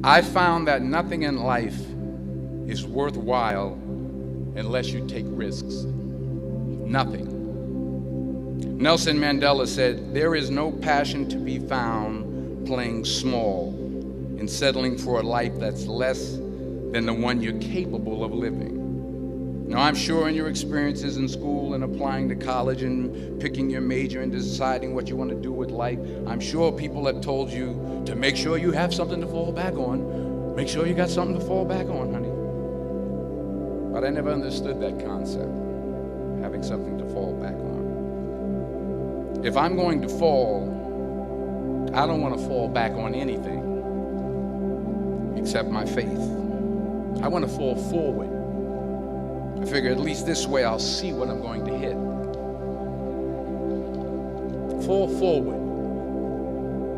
I found that nothing in life is worthwhile unless you take risks. Nothing. Nelson Mandela said, "There is no passion to be found playing small and settling for a life that's less than the one you're capable of living." Now, I'm sure in your experiences in school and applying to college and picking your major and deciding what you want to do with life, I'm sure people have told you to make sure you have something to fall back on. Make sure you got something to fall back on, honey. But I never understood that concept, having something to fall back on. If I'm going to fall, I don't want to fall back on anything except my faith. I want to fall forward. I figure at least this way I'll see what I'm going to hit. Fall forward.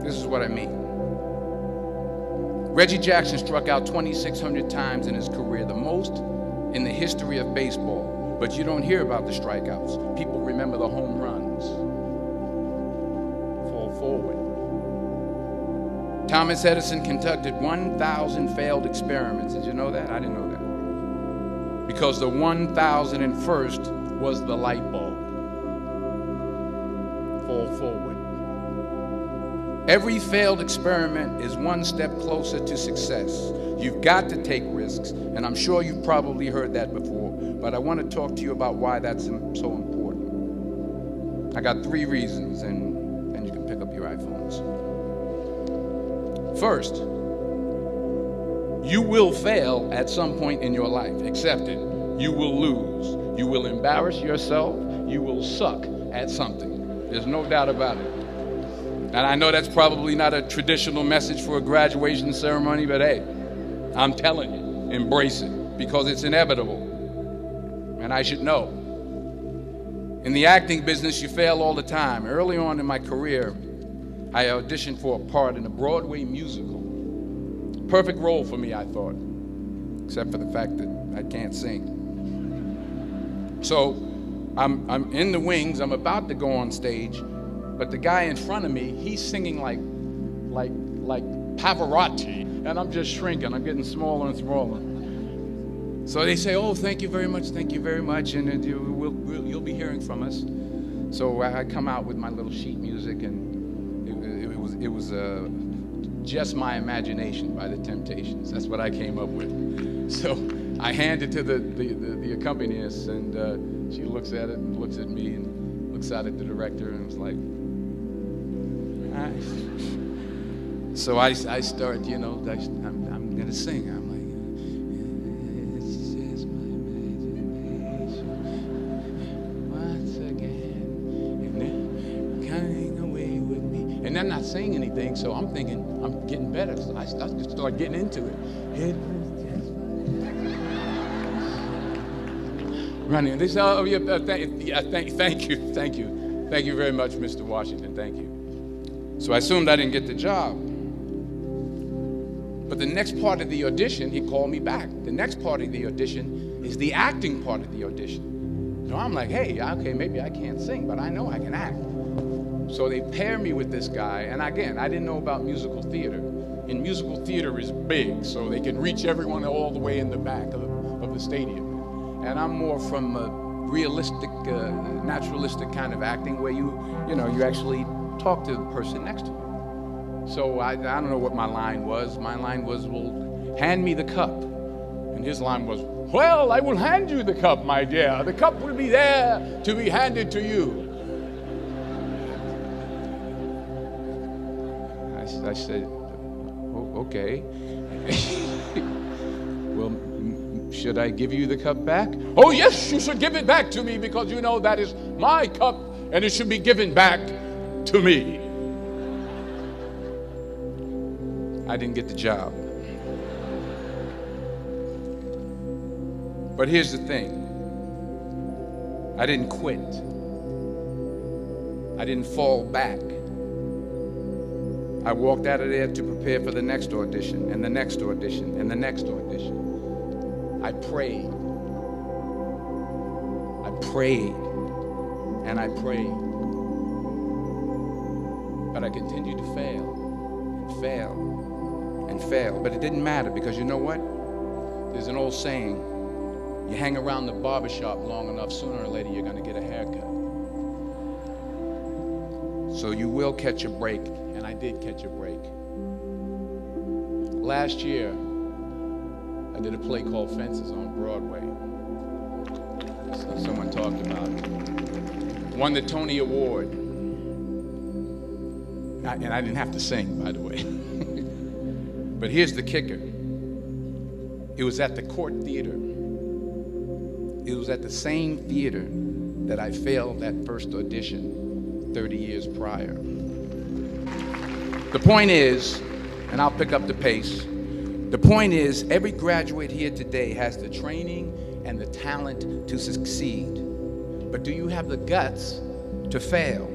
This is what I mean. Reggie Jackson struck out 2,600 times in his career, the most in the history of baseball. But you don't hear about the strikeouts. People remember the home runs. Fall forward. Thomas Edison conducted 1,000 failed experiments. Did you know that? I didn't know that. Because the 1,001st was the light bulb. Fall forward. Every failed experiment is one step closer to success. You've got to take risks, and I'm sure you've probably heard that before, but I want to talk to you about why that's so important. I got 3 reasons, and then you can pick up your iPhones. First, you will fail at some point in your life. Accept it. You will lose. You will embarrass yourself. You will suck at something. There's no doubt about it. And I know that's probably not a traditional message for a graduation ceremony, but hey, I'm telling you, embrace it, because it's inevitable. And I should know. In the acting business, you fail all the time. Early on in my career, I auditioned for a part in a Broadway musical. Perfect role for me, I thought, except for the fact that I can't sing. So I'm in the wings, I'm about to go on stage, but the guy in front of me, he's singing like Pavarotti, and I'm just shrinking, I'm getting smaller and smaller. So they say, "Oh, thank you very much, and you'll be hearing from us." So I come out with my little sheet music, and it was Just My Imagination by the Temptations. That's what I came up with. So I hand it to the accompanist, and she looks at it and looks at me and looks out at the director and was like, "All right." So I start, I'm going to sing. I'm like, "It's just my imagination once again, and they're coming away with me." And I'm not saying anything, so I'm thinking I'm getting better. So I start getting into it. Running. They say, "Oh, yeah, thank you very much, Mr. Washington. Thank you." So I assumed I didn't get the job. But the next part of the audition, he called me back. The next part of the audition is the acting part of the audition. So I'm like, "Hey, okay, maybe I can't sing, but I know I can act." So they pair me with this guy, and again, I didn't know about musical theater. And musical theater is big, so they can reach everyone all the way in the back of the stadium. And I'm more from a realistic, naturalistic kind of acting where you actually talk to the person next to you. So I don't know what my line was. My line was, "Well, hand me the cup." And his line was, "Well, I will hand you the cup, my dear. The cup will be there to be handed to you." I said, "Oh, okay." "Well, should I give you the cup back?" "Oh, yes, you should give it back to me, because that is my cup, and it should be given back to me." I didn't get the job. But here's the thing. I didn't quit. I didn't fall back. I walked out of there to prepare for the next audition, and the next audition, and the next audition. I prayed. And I prayed. But I continued to fail and fail. But it didn't matter, because you know what? There's an old saying, you hang around the barbershop long enough, sooner or later you're going to get a haircut. So you will catch a break, and I did catch a break. Last year, I did a play called Fences on Broadway. So someone talked about it. Won the Tony Award. And I didn't have to sing, by the way. But here's the kicker. It was at the Court Theater. It was at the same theater that I failed that first audition 30 years prior. The point is, and I'll pick up the pace, the point is, every graduate here today has the training and the talent to succeed. But do you have the guts to fail?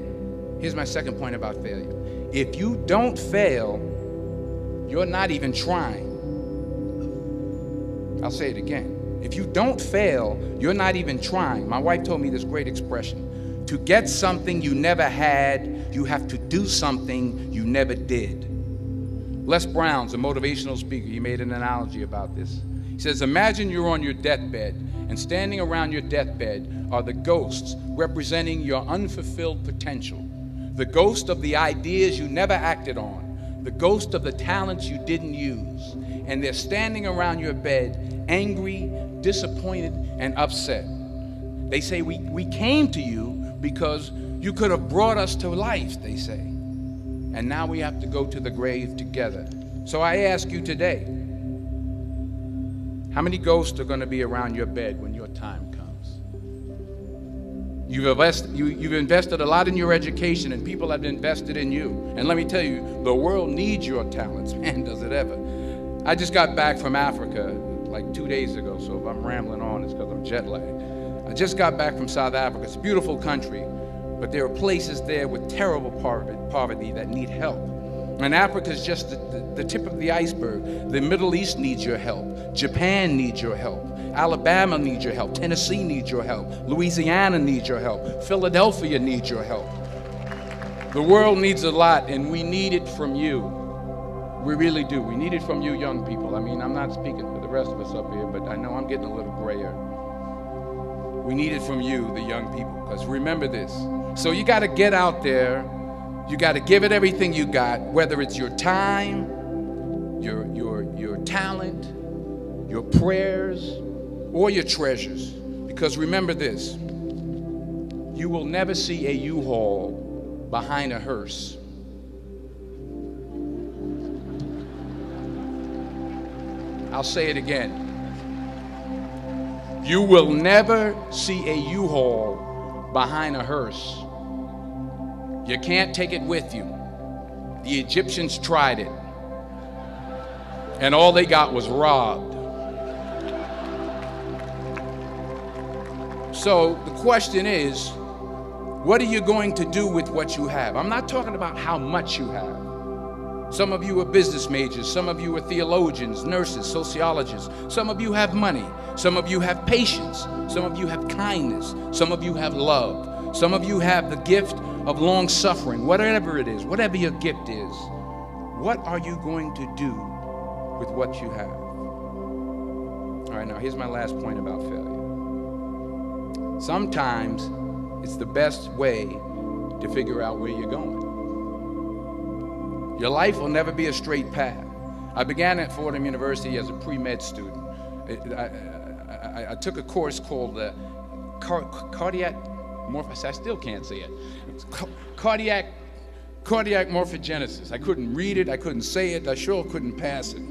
Here's my second point about failure. If you don't fail, you're not even trying. I'll say it again. If you don't fail, you're not even trying. My wife told me this great expression. To get something you never had, you have to do something you never did. Les Brown's a motivational speaker. He made an analogy about this. He says, imagine you're on your deathbed, and standing around your deathbed are the ghosts representing your unfulfilled potential. The ghost of the ideas you never acted on. The ghost of the talents you didn't use. And they're standing around your bed, angry, disappointed, and upset. They say, we came to you because you could have brought us to life, they say. And now we have to go to the grave together. So I ask you today, how many ghosts are going to be around your bed when your time comes? You've invested a lot in your education, and people have invested in you. And let me tell you, the world needs your talents. Man, does it ever. I just got back from Africa like 2 days ago, so if I'm rambling on, it's because I'm jet lagged. I just got back from South Africa. It's a beautiful country, but there are places there with terrible poverty that need help. And Africa is just the tip of the iceberg. The Middle East needs your help. Japan needs your help. Alabama needs your help. Tennessee needs your help. Louisiana needs your help. Philadelphia needs your help. The world needs a lot, and we need it from you. We really do. We need it from you young people. I mean, I'm not speaking for the rest of us up here, but I know I'm getting a little grayer. We need it from you, the young people, because remember this. So you got to get out there. You got to give it everything you got, whether it's your time, your talent, your prayers, or your treasures. Because remember this, you will never see a U-Haul behind a hearse. I'll say it again. You will never see a U-Haul behind a hearse. You can't take it with you. The Egyptians tried it, and all they got was robbed. So the question is, what are you going to do with what you have? I'm not talking about how much you have. Some of you are business majors, some of you are theologians, nurses, sociologists. Some of you have money, some of you have patience, some of you have kindness, some of you have love, some of you have the gift of long suffering. Whatever it is, whatever your gift is, what are you going to do with what you have? All right, now here's my last point about failure. Sometimes it's the best way to figure out where you're going. Your life will never be a straight path. I began at Fordham University as a pre-med student. I took a course called cardiac morphogenesis. I still can't say it. Cardiac morphogenesis. I couldn't read it. I couldn't say it. I sure couldn't pass it.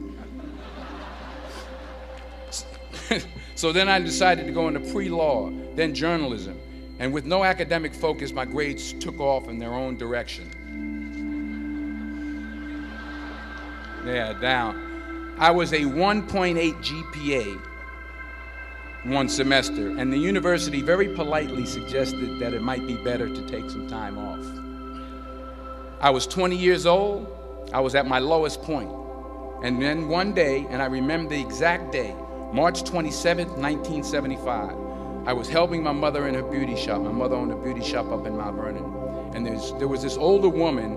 So then I decided to go into pre-law, then journalism. And with no academic focus, my grades took off in their own direction. Yeah, down. I was a 1.8 GPA one semester, and the university very politely suggested that it might be better to take some time off. I was 20 years old. I was at my lowest point. And then one day, and I remember the exact day, March 27th, 1975, I was helping my mother in her beauty shop. My mother owned a beauty shop up in Mount Vernon. And there was this older woman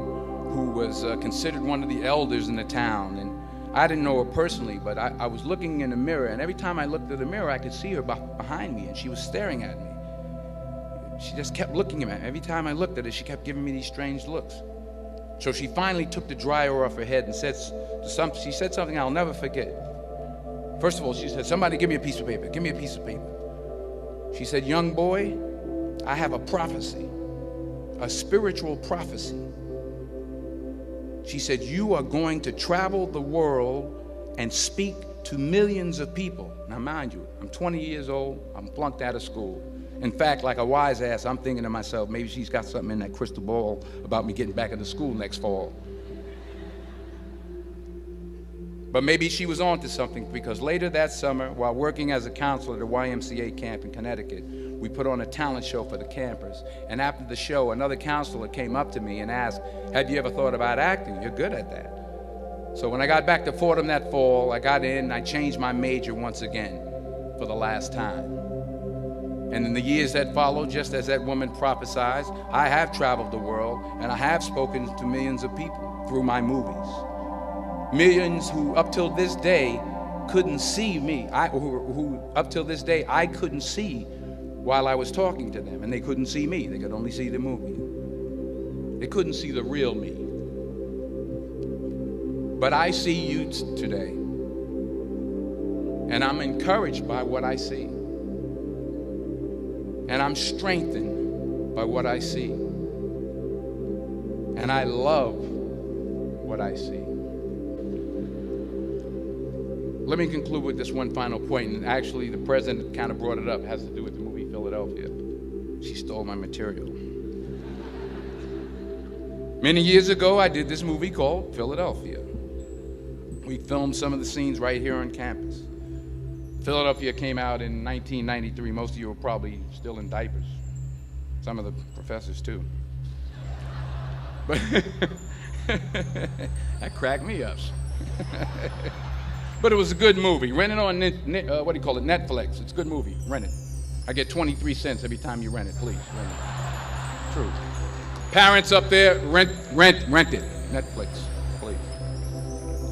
who was considered one of the elders in the town. And I didn't know her personally, but I was looking in the mirror, and every time I looked at the mirror, I could see her behind me, and she was staring at me. She just kept looking at me. Every time I looked at her, she kept giving me these strange looks. So she finally took the dryer off her head and she said something I'll never forget. First of all, she said, "Somebody give me a piece of paper. Give me a piece of paper." She said, "Young boy, I have a prophecy, a spiritual prophecy." She said, "You are going to travel the world and speak to millions of people." Now, mind you, I'm 20 years old. I'm flunked out of school. In fact, like a wise ass, I'm thinking to myself, maybe she's got something in that crystal ball about me getting back into school next fall. But maybe she was on to something, because later that summer, while working as a counselor at a YMCA camp in Connecticut, we put on a talent show for the campers. And after the show, another counselor came up to me and asked, "Have you ever thought about acting? You're good at that." So when I got back to Fordham that fall, I got in and I changed my major once again for the last time. And in the years that followed, just as that woman prophesied, I have traveled the world and I have spoken to millions of people through my movies. Millions who up till this day couldn't see me, who up till this day I couldn't see while I was talking to them, and they couldn't see me. They could only see the movie. They couldn't see the real me. But I see you today, and I'm encouraged by what I see, and I'm strengthened by what I see, and I love what I see. Let me conclude with this one final point, and actually the president kind of brought it up. It has to do with the movie Philadelphia. She stole my material. Many years ago, I did this movie called Philadelphia. We filmed some of the scenes right here on campus. Philadelphia came out in 1993. Most of you were probably still in diapers. Some of the professors too. But that cracked me up. But it was a good movie. Rent it on Netflix. It's a good movie. Rent it. I get 23 cents every time you rent it. Please, rent it. True. Parents up there, rent it. Netflix, please.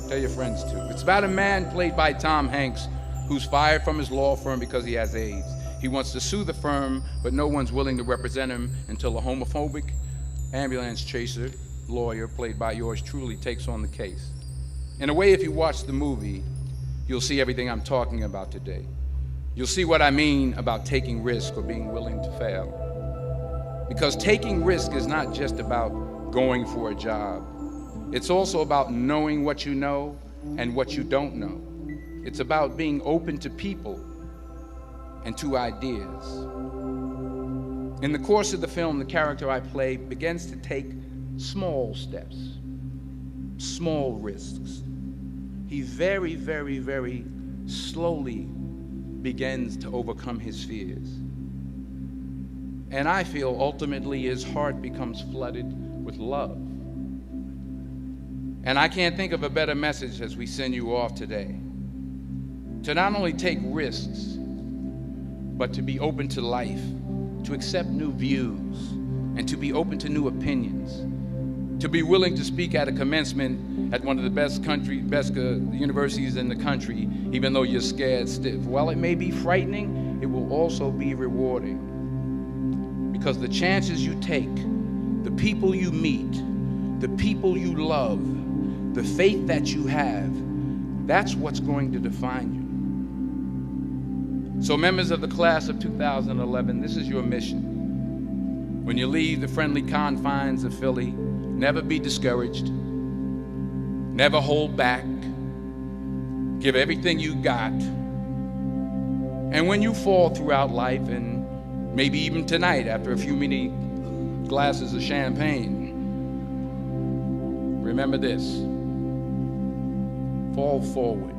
Tell your friends too. It's about a man played by Tom Hanks who's fired from his law firm because he has AIDS. He wants to sue the firm, but no one's willing to represent him until a homophobic ambulance chaser lawyer, played by yours truly, takes on the case. In a way, if you watch the movie, you'll see everything I'm talking about today. You'll see what I mean about taking risk or being willing to fail. Because taking risk is not just about going for a job. It's also about knowing what you know and what you don't know. It's about being open to people and to ideas. In the course of the film, the character I play begins to take small steps, small risks. He very, very, very slowly begins to overcome his fears. And I feel ultimately his heart becomes flooded with love. And I can't think of a better message as we send you off today. To not only take risks, but to be open to life, to accept new views, and to be open to new opinions. To be willing to speak at a commencement at one of the best universities in the country, even though you're scared stiff. While it may be frightening, it will also be rewarding. Because the chances you take, the people you meet, the people you love, the faith that you have, that's what's going to define you. So members of the class of 2011, this is your mission. When you leave the friendly confines of Philly, never be discouraged. Never hold back. Give everything you got. And when you fall throughout life, and maybe even tonight after a few many glasses of champagne, remember this: fall forward.